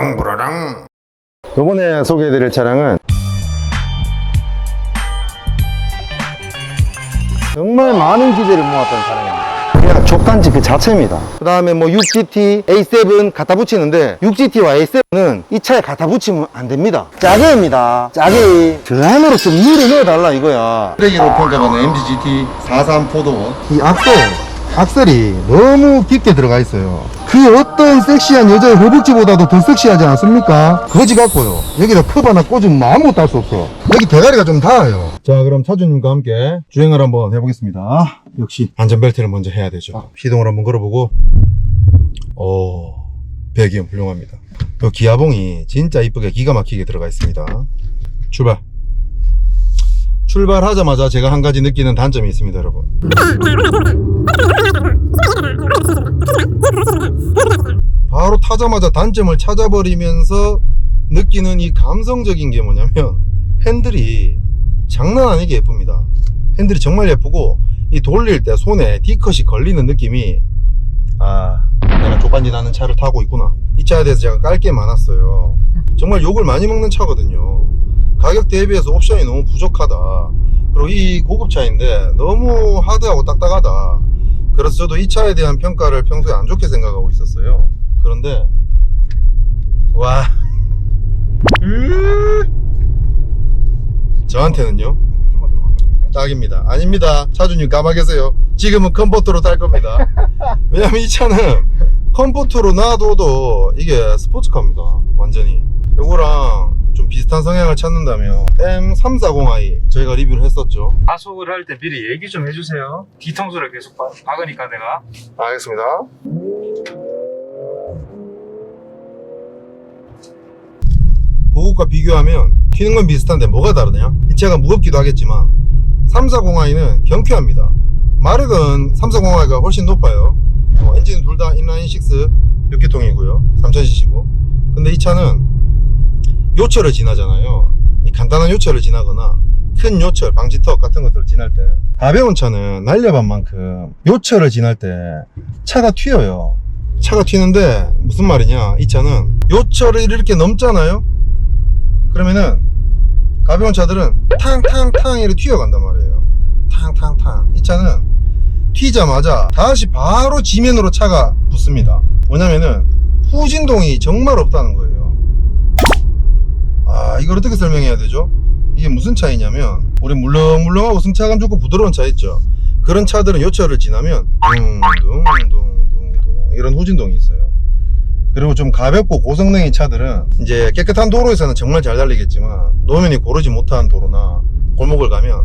부라랑 부라랑. 이번에 소개해드릴 차량은 정말 많은 기대를 모았던 차량입니다. 그냥 족단지 그 자체입니다. 그 다음에 뭐 6GT, A7 갖다 붙이는데 6GT와 A7은 이 차에 갖다 붙이면 안 됩니다. 짜게입니다. 짜게. 드라이버로 좀 물을 넣어달라 이거야. 쓰레기로 평가받는 MG-GT 43 4도어. 이 악셀이 너무 깊게 들어가 있어요. 그 어떤 섹시한 여자의 허벅지보다도 더 섹시하지 않습니까? 거지 같고요. 여기다 컵 하나 꽂으면 아무것도 할 수 없어. 여기 대가리가 좀 닿아요. 자, 그럼 차주님과 함께 주행을 한번 해보겠습니다. 역시 안전벨트를 먼저 해야 되죠. 시동을 한번 걸어보고, 배기음 훌륭합니다. 이 기아봉이 진짜 이쁘게 기가 막히게 들어가 있습니다. 출발하자마자 제가 한 가지 느끼는 단점이 있습니다, 여러분. 바로 타자마자 단점을 찾아버리면서 느끼는 이 감성적인 게 뭐냐면 핸들이 장난 아니게 예쁩니다. 핸들이 정말 예쁘고 이 돌릴 때 손에 D컷이 걸리는 느낌이, 내가 족반지 나는 차를 타고 있구나. 이 차에 대해서 제가 깔 게 많았어요. 정말 욕을 많이 먹는 차거든요. 가격 대비해서 옵션이 너무 부족하다. 그리고 이 고급차인데 너무 하드하고 딱딱하다. 그래서 저도 이 차에 대한 평가를 평소에 안 좋게 생각하고 있었어요. 그런데 와, 저한테는요 딱입니다. 아닙니다, 차주님 가만 계세요. 지금은 컴포트로 탈 겁니다. 왜냐면 이 차는 컴포트로 놔둬도 이게 스포츠카입니다. 완전히. 요거랑 좀 비슷한 성향을 찾는다면 M340i 저희가 리뷰를 했었죠. 가속을 할 때 미리 얘기 좀 해주세요. 뒤통수를 계속 박으니까 내가. 알겠습니다. 고급과 비교하면 튀는 건 비슷한데 뭐가 다르냐? 이 차가 무겁기도 하겠지만 340i는 경쾌합니다. 마력은 340i가 훨씬 높아요. 엔진은 둘 다 인라인 6 6기통이고요 3000cc고. 근데 이 차는 요철을 지나잖아요. 이 간단한 요철을 지나거나 큰 요철, 방지턱 같은 것들을 지날 때, 가벼운 차는 날려반 만큼 요철을 지날 때 차가 튀어요. 차가 튀는데 무슨 말이냐, 이 차는 요철을 이렇게 넘잖아요. 그러면은 가벼운 차들은 탕탕탕 이렇게 튀어간단 말이에요. 탕탕탕. 이 차는 튀자마자 다시 바로 지면으로 차가 붙습니다. 뭐냐면은 후진동이 정말 없다는 거예요. 이걸 어떻게 설명해야 되죠? 이게 무슨 차이냐면, 우리 물렁물렁하고 승차감 좋고 부드러운 차 있죠. 그런 차들은 요철을 지나면 둥둥둥둥둥 이런 후진동이 있어요. 그리고 좀 가볍고 고성능인 차들은 이제 깨끗한 도로에서는 정말 잘 달리겠지만 노면이 고르지 못한 도로나 골목을 가면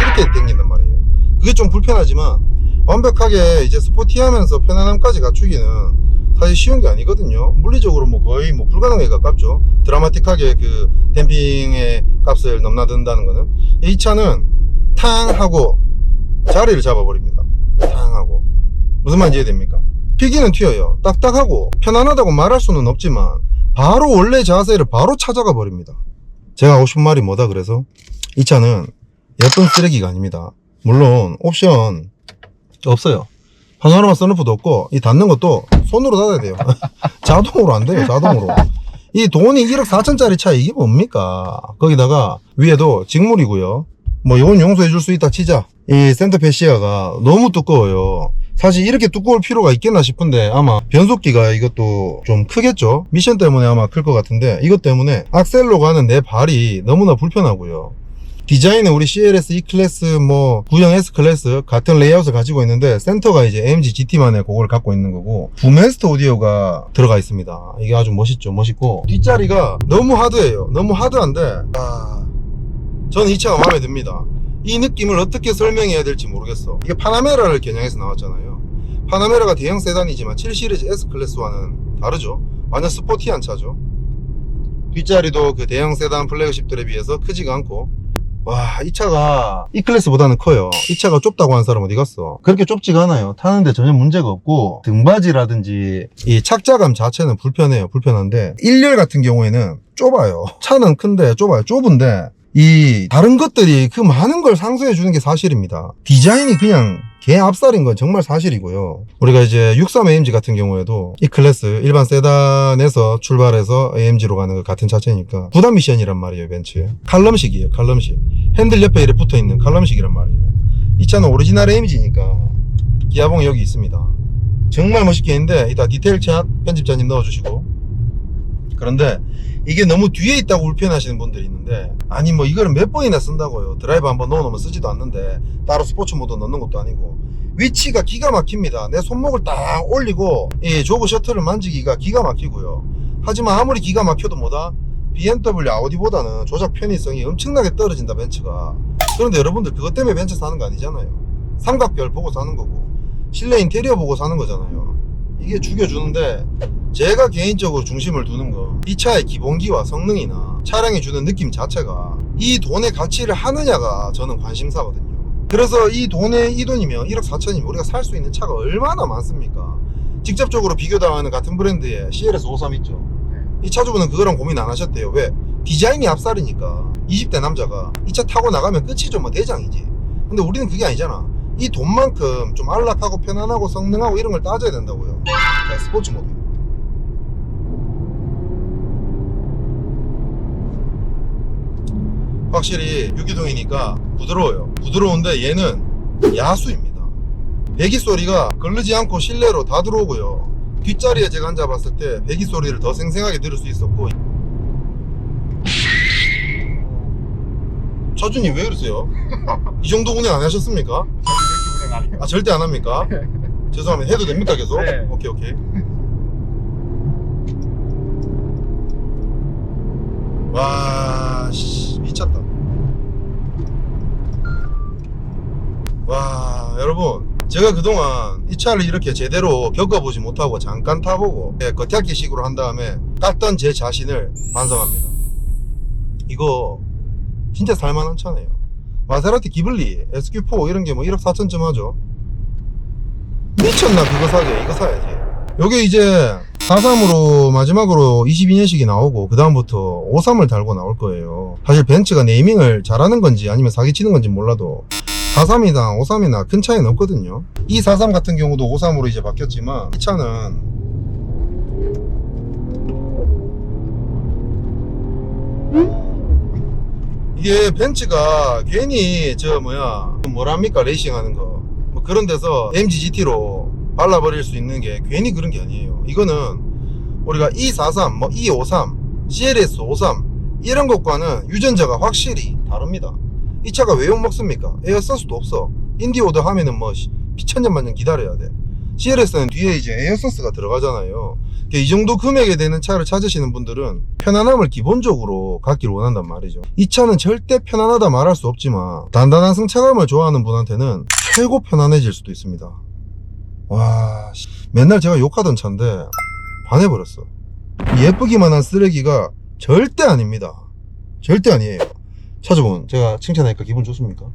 이렇게 땡긴단 말이에요. 그게 좀 불편하지만 완벽하게 이제 스포티하면서 편안함까지 갖추기는 사실 쉬운 게 아니거든요. 물리적으로 뭐 거의 뭐 불가능에 가깝죠. 드라마틱하게 그 댐핑의 값을 넘나든다는 거는. 이 차는 탕 하고 자리를 잡아버립니다. 탕 하고. 무슨 말인지 이해됩니까? 튀기는 튀어요. 딱딱하고 편안하다고 말할 수는 없지만 바로 원래 자세를 바로 찾아가 버립니다. 제가 하고 싶은 말이 뭐다 그래서, 이 차는 예쁜 쓰레기가 아닙니다. 물론 옵션 없어요. 파노라마 선루프도 없고, 이 닫는 것도 손으로 닫아야 돼요. 자동으로 안 돼요. 자동으로. 이 돈이 1억 4천짜리 차 이게 뭡니까? 거기다가 위에도 직물이고요. 뭐 이건 용서해 줄 수 있다 치자. 이 센터 패시아가 너무 두꺼워요. 사실 이렇게 두꺼울 필요가 있겠나 싶은데 아마 변속기가 이것도 좀 크겠죠. 미션 때문에 아마 클 것 같은데, 이것 때문에 악셀로 가는 내 발이 너무나 불편하고요. 디자인은 우리 CLS E클래스, 뭐 구형 S클래스 같은 레이아웃을 가지고 있는데, 센터가 이제 AMG GT만의 그걸 갖고 있는 거고, 부메스터 오디오가 들어가 있습니다. 이게 아주 멋있죠. 멋있고 뒷자리가 너무 하드해요. 너무 하드한데 저는 이 차가 마음에 듭니다. 이 느낌을 어떻게 설명해야 될지 모르겠어. 이게 파나메라를 겨냥해서 나왔잖아요. 파나메라가 대형 세단이지만 7시리즈 S클래스와는 다르죠. 완전 스포티한 차죠. 뒷자리도 그 대형 세단 플래그십들에 비해서 크지가 않고, 와, 이 차가 E클래스보다는 커요. 이 차가 좁다고 하는 사람 어디 갔어? 그렇게 좁지가 않아요. 타는데 전혀 문제가 없고, 등받이라든지 이 착자감 자체는 불편해요. 불편한데 1열 같은 경우에는 좁아요. 차는 큰데 좁아요. 좁은데 이 다른 것들이 그 많은 걸 상쇄해 주는 게 사실입니다. 디자인이 그냥 개 앞살인 건 정말 사실이고요. 우리가 이제 63 AMG 같은 경우에도 이 클래스 일반 세단에서 출발해서 AMG로 가는 거 같은 차체니까 부담 미션이란 말이에요. 벤츠에 칼럼식이에요. 칼럼식. 핸들 옆에 이렇게 붙어있는 칼럼식이란 말이에요. 이 차는 오리지널 AMG니까 기아봉이 여기 있습니다. 정말 멋있게 했는데 이따 디테일 샷 편집자님 넣어주시고. 그런데 이게 너무 뒤에 있다고 불편하시는 분들이 있는데, 아니 뭐 이거를 몇 번이나 쓴다고요. 드라이브 한번 넣어놓으면 쓰지도 않는데 따로 스포츠 모드 넣는 것도 아니고. 위치가 기가 막힙니다. 내 손목을 딱 올리고 이 조그 셔틀을 만지기가 기가 막히고요. 하지만 아무리 기가 막혀도 뭐다, BMW, 아우디보다는 조작 편의성이 엄청나게 떨어진다, 벤츠가. 그런데 여러분들 그것 때문에 벤츠 사는 거 아니잖아요. 삼각별 보고 사는 거고 실내 인테리어 보고 사는 거잖아요. 이게 죽여주는데, 제가 개인적으로 중심을 두는 거, 이 차의 기본기와 성능이나 차량이 주는 느낌 자체가 이 돈의 가치를 하느냐가 저는 관심사거든요. 그래서 이 돈이면 1억 4천이면 우리가 살 수 있는 차가 얼마나 많습니까? 직접적으로 비교당하는 같은 브랜드의 CLS 53 있죠. 이 차주분은 그거랑 고민 안 하셨대요. 왜? 디자인이 앞살이니까. 20대 남자가 이 차 타고 나가면 끝이죠. 뭐 대장이지. 근데 우리는 그게 아니잖아. 이 돈만큼 좀 안락하고 편안하고 성능하고 이런 걸 따져야 된다고요. 자, 스포츠 모드. 확실히 유기동이니까 부드러워요. 부드러운데 얘는 야수입니다. 배기 소리가 걸르지 않고 실내로 다 들어오고요. 뒷자리에 제가 앉아봤을 때 배기 소리를 더 생생하게 들을 수 있었고. 차주님 왜 그러세요? 이 정도 운행 안 하셨습니까? 이렇게 운행 안 해요. 아, 절대 안 합니까? 죄송합니다. 해도 됩니까 계속? 네. 오케이. 와, 씨, 미쳤다. 와, 여러분, 제가 그동안 이 차를 이렇게 제대로 겪어보지 못하고 잠깐 타보고 겉핥기식으로 한 다음에 깠던 제 자신을 반성합니다. 이거 진짜 살만한 차네요. 마세라티 기블리 SQ4 이런 게 뭐 1억 4천쯤 하죠. 미쳤나? 그거 사게. 이거 사야지. 요게 이제 43으로 마지막으로 22년식이 나오고 그 다음부터 53을 달고 나올 거예요. 사실 벤츠가 네이밍을 잘하는 건지 아니면 사기치는 건지 몰라도 43이나 53이나 큰 차이는 없거든요. 이 43 같은 경우도 53으로 이제 바뀌었지만, 이 차는 이게 벤츠가 괜히 뭐랍니까 레이싱하는 거 뭐 그런 데서 MG GT로 발라버릴 수 있는 게 괜히 그런 게 아니에요. 이거는 우리가 E43, 뭐 E53, CLS 53 이런 것과는 유전자가 확실히 다릅니다. 이 차가 왜 욕먹습니까? 에어서스도 없어. 인디오더 하면은 뭐 피천년만년 기다려야 돼. CLS는 뒤에 이제 에어서스가 들어가잖아요. 이 정도 금액에 되는 차를 찾으시는 분들은 편안함을 기본적으로 갖기를 원한단 말이죠. 이 차는 절대 편안하다 말할 수 없지만 단단한 승차감을 좋아하는 분한테는 최고 편안해질 수도 있습니다. 와, 맨날 제가 욕하던 차인데 반해버렸어. 예쁘기만 한 쓰레기가 절대 아닙니다. 절대 아니에요. 차주분, 제가 칭찬하니까 기분 좋습니까?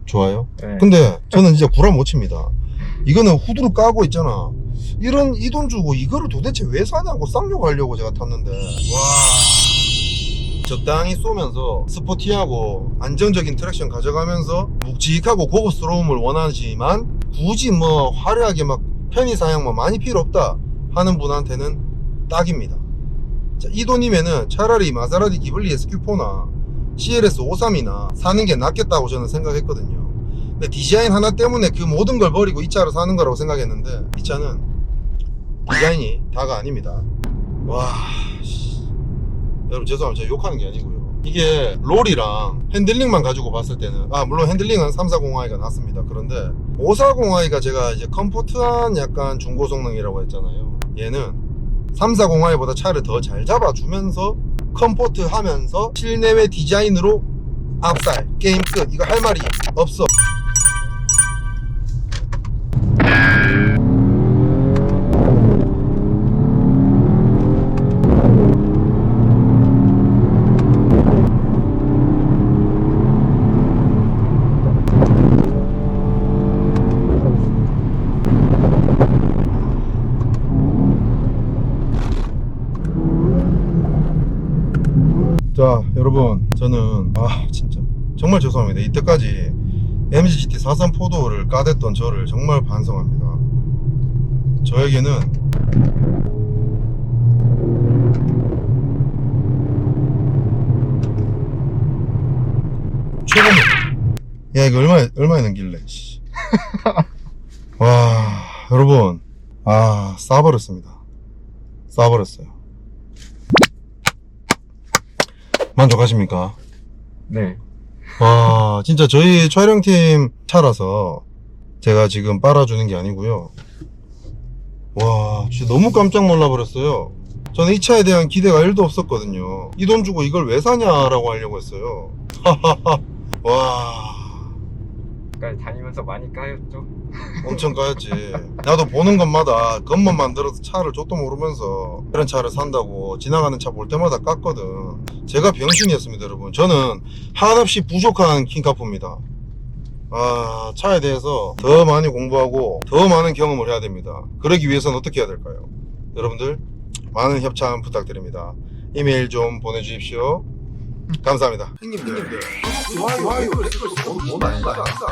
좋아요? 네. 근데 저는 진짜 구라 못 칩니다. 이거는 후드로 까고 있잖아. 이 돈 주고 이거를 도대체 왜 사냐고 쌍욕하려고 제가 탔는데, 와, 적당히 쏘면서 스포티하고 안정적인 트랙션 가져가면서 묵직하고 고급스러움을 원하지만 굳이 뭐 화려하게 막 편의사양 뭐 많이 필요 없다 하는 분한테는 딱입니다. 자, 이 돈이면은 차라리 마세라티 기블리 SQ4나 CLS 53이나 사는 게 낫겠다고 저는 생각했거든요. 근데 디자인 하나 때문에 그 모든 걸 버리고 이 차를 사는 거라고 생각했는데, 이 차는 디자인이 다가 아닙니다. 와, 여러분 죄송합니다. 제가 욕하는 게 아니고요. 이게 롤이랑 핸들링만 가지고 봤을 때는, 물론 핸들링은 340i가 낫습니다. 그런데 540i가 제가 이제 컴포트한 약간 중고 성능이라고 했잖아요. 얘는 340i보다 차를 더 잘 잡아주면서 컴포트 하면서 실내외 디자인으로 앞살 게임 끝. 이거 할 말이 없어. 자, 여러분, 저는 진짜 정말 죄송합니다. 이때까지 MGGT 43 포도를 까댔던 저를 정말 반성합니다. 저에게는 최고입니다. 야, 이거 얼마에 넘길래, 씨. 와, 여러분. 싸버렸습니다. 싸버렸어요. 만족하십니까? 네. 와, 진짜 저희 촬영팀 차라서 제가 지금 빨아주는 게 아니고요. 와, 진짜 너무 깜짝 놀라버렸어요. 저는 이 차에 대한 기대가 1도 없었거든요. 이 돈 주고 이걸 왜 사냐라고 하려고 했어요. 와, 까지 다니면서 많이 까였죠. 엄청 까였지. 나도 보는 것마다 겉멋만 들어서 차를 족도 모르면서 이런 차를 산다고 지나가는 차 볼 때마다 깠거든. 제가 병신이었습니다, 여러분. 저는 한없이 부족한 킹카프입니다. 차에 대해서 더 많이 공부하고 더 많은 경험을 해야 됩니다. 그러기 위해서는 어떻게 해야 될까요? 여러분들 많은 협찬 부탁드립니다. 이메일 좀 보내주십시오. 감사합니다. 형님들 좋아요 댓글 너무 많이 받았어.